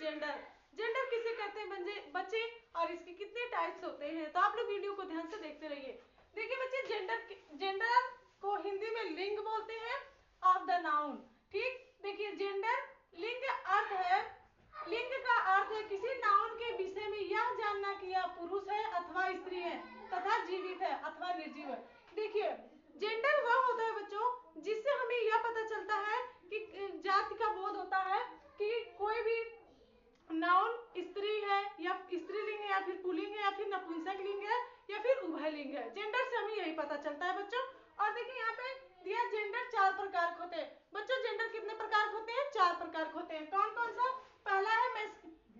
Gender, gender किसे कहते हैं बच्चे, और इसके कितने टाइप्स होते हैं, तो आप लोग वीडियो को ध्यान से देखते रहिए। देखिए बच्चे, जेंडर को हिंदी में लिंग बोलते हैं ऑफ द नाउन। ठीक, देखिए जेंडर लिंग अर्थ है, लिंग का अर्थ है किसी नाउन के विषय में यह जानना कि यह पुरुष है अथवा स्त्री है तथा जीवित है अथवा निर्जीव है। देखिए जेंडर वह होता है बच्चों जिससे हमें यह पता चलता है कि जाति का बोध होता है कि कोई भी नाउन स्त्री है या स्त्रीलिंग है या फिर पुल्लिंग है या फिर नपुंसक लिंग है या फिर उभयलिंग है। जेंडर से हमें यही पता चलता है बच्चों। और देखिए यहाँ पे दिया जेंडर 4 प्रकार के होते हैं बच्चों। जेंडर कितने प्रकार के होते हैं? 4 प्रकार के होते हैं। कौन कौन सा? पहला है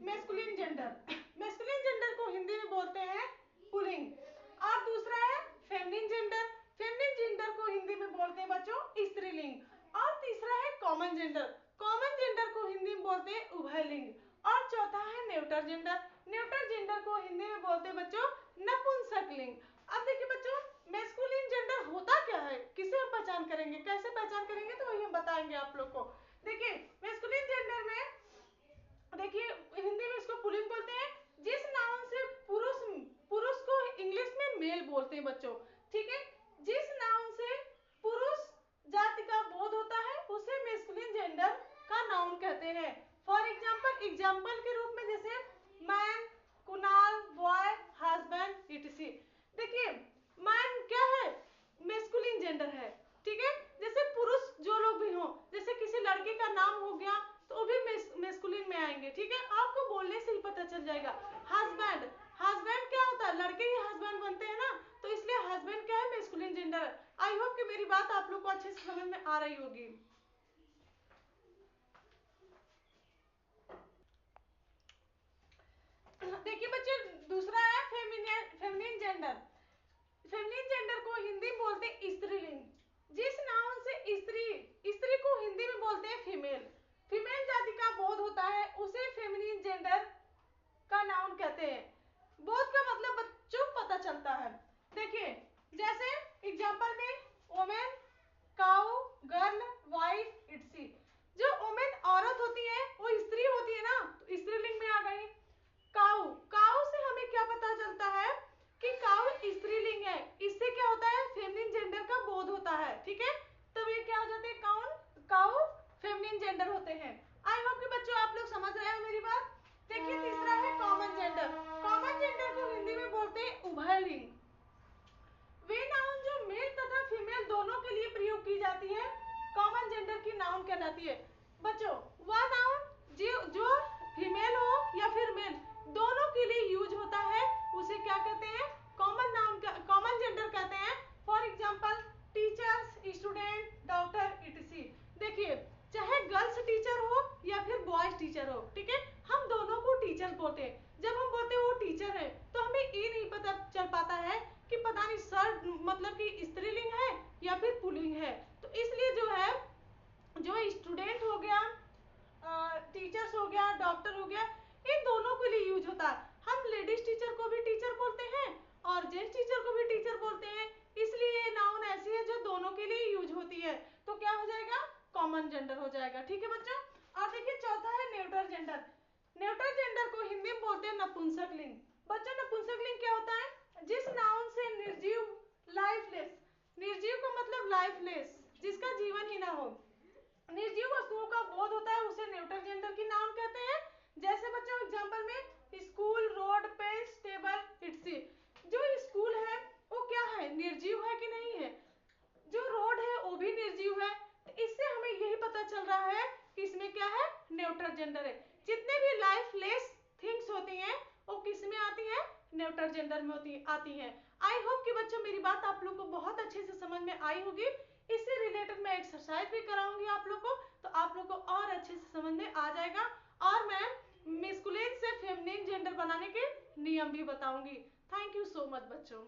मेस्कुलिन जेंडर। मेस्कुलिन जेंडर को हिंदी में बोलते हैं पुल्लिंग। और दूसरा है फेमिनिन जेंडर। फेमिनिन जेंडर को हिंदी में बोलते हैं बच्चों स्त्रीलिंग। और तीसरा है कॉमन जेंडर। कॉमन जेंडर को हिंदी में बोलते हैं उभयलिंग। और चौथा है न्यूटर जेंडर। न्यूटर जेंडर को हिंदी में बोलते हैं बच्चों नपुंसक लिंग। अब देखिए बच्चों, मैस्कुलिन जेंडर होता क्या है, किसे हम पहचान करेंगे, कैसे पहचान करेंगे, तो वही हम बताएंगे आप लोग को। देखिए मैस्कुलिन जेंडर में देखिए हिंदी में इसको पुल्लिंग बोलते हैं। जिस नाउन से पुरुष को इंग्लिश में मेल बोलते हैं बच्चों। ठीक है, जिस नाउन से पुरुष जाति का बोध होता है उसे मैस्कुलिन जेंडर का नाउन कहते हैं। फॉर एग्जाम्पल के रूप में जैसे man, Kunal, boy, husband, etc.. देखिए मैन क्या है? मैस्कुलिन जेंडर है। ठीक है, जैसे पुरुष जो लोग भी हो, जैसे किसी लड़के का नाम हो गया तो वो भी मैस्कुलिन में आएंगे। ठीक है, आपको बोलने से ही पता चल जाएगा। हस्बैंड, हस्बैंड क्या होता है? लड़के ही हस्बैंड बनते हैं ना, तो इसलिए हस्बैंड क्या है? मैस्कुलिन जेंडर है। आई होप कि मेरी बात आप लोग को अच्छे से समझ में आ रही होगी। देखिए बच्चे, दूसरा है फेमिनिन जेंडर। फेमिनिन जेंडर को हिंदी में बोलते हैं स्त्रीलिंग। जिस नाउन से स्त्री को हिंदी में बोलते हैं फीमेल, फीमेल जाति का बोध होता है उसे फेमिनिन जेंडर का नाउन कहते हैं। बोध का मतलब बच्चों पता चलता है। देखिए जैसे एग्जांपल में वोमेन, काऊ, गर्ल, वाइफ, इट्सी। जो वोमेन औरत होती है वो स्त्री होती है ना, तो स्त्रीलिंग में आ गई। काऊ, काऊ से हमें क्या पता चलता है कि काऊ स्त्रीलिंग है, इससे क्या होता है? फेमिनिन जेंडर का बोध होता है। ठीक है, तब ये क्या हो जाते हैं? काऊ फेमिनिन जेंडर होते हैं। आई होप कि बच्चों आप लोग समझ रहे हो मेरी बात। देखिए तीसरा है कॉमन जेंडर। कॉमन जेंडर को हिंदी में बोलते हैं उभयलिंग। वे नाउन जो मेल तथा फीमेल दोनों के लिए प्रयोग की जाती है कॉमन जेंडर की नाउन कहलाती है। बच्चों वह नाउन जो फीमेल हो या फिर मेल दोनों के लिए यूज होता है उसे क्या कहते हैं? कॉमन जेंडर कहते हैं। For example teachers, student, doctor, etc.. देखिए चाहे गर्ल्स टीचर हो या फिर बॉयज टीचर हो, ठीक है, हम दोनों को टीचर बोलते हैं। जब हम बोलते हैं वो टीचर है तो हमें ये नहीं पता चल पाता है कि पता नहीं सर मतलब कि स्त्रीलिंग है या फिर पुल्लिंग है। तो इसलिए जो है, जो स्टूडेंट हो गया, टीचर्स हो गया, डॉक्टर हो गया, इन दोनों के लिए यूज होता है। हम लेडीज टीचर को भी टीचर बोलते हैं और जेंट्स टीचर को भी टीचर बोलते हैं, इसलिए ये नाउन ऐसी है जो दोनों के लिए यूज होती है। तो क्या हो जाएगा? कॉमन जेंडर हो जाएगा। ठीक है बच्चों। और देखिए चौथा है न्यूटर जेंडर। न्यूटर जेंडर को हिंदी में बोलते हैं नपुंसक लिंग। बच्चों नपुंसक लिंग क्या होता है? जिस नाउन से निर्जीव, लाइफलेस, निर्जीव का मतलब लाइफलेस, जिसका जीवन ही ना हो, निर्जीव वस्तुओं का बोध होता है उसे न्यूटर जेंडर की नाउन कहते हैं। जैसे बच्चों एग्जांपल में स्कूल, रोड, पेंस, टेबल, इट्सी। जो स्कूल है वो क्या है? निर्जीव है कि नहीं है? जो रोड है वो भी निर्जीव है। तो इससे हमें यही पता चल रहा है कि इसमें क्या है? न्यूटर जेंडर है। जितने भी लाइफलेस थिंग्स होती हैं वो किस में आती हैं? न्यूटर जेंडर में आती हैं। आई होप कि बच्चों मेरी बात आप लोग को बहुत अच्छे से समझ में आई होगी। इससे रिलेटेड मैं एक्सरसाइज भी कराऊंगी आप लोग को, तो आप लोग को और अच्छे से समझ में आ जाएगा। और मैं मैस्कुलिन से फेमिनिन जेंडर बनाने के नियम भी बताऊंगी। थैंक यू सो मच बच्चों।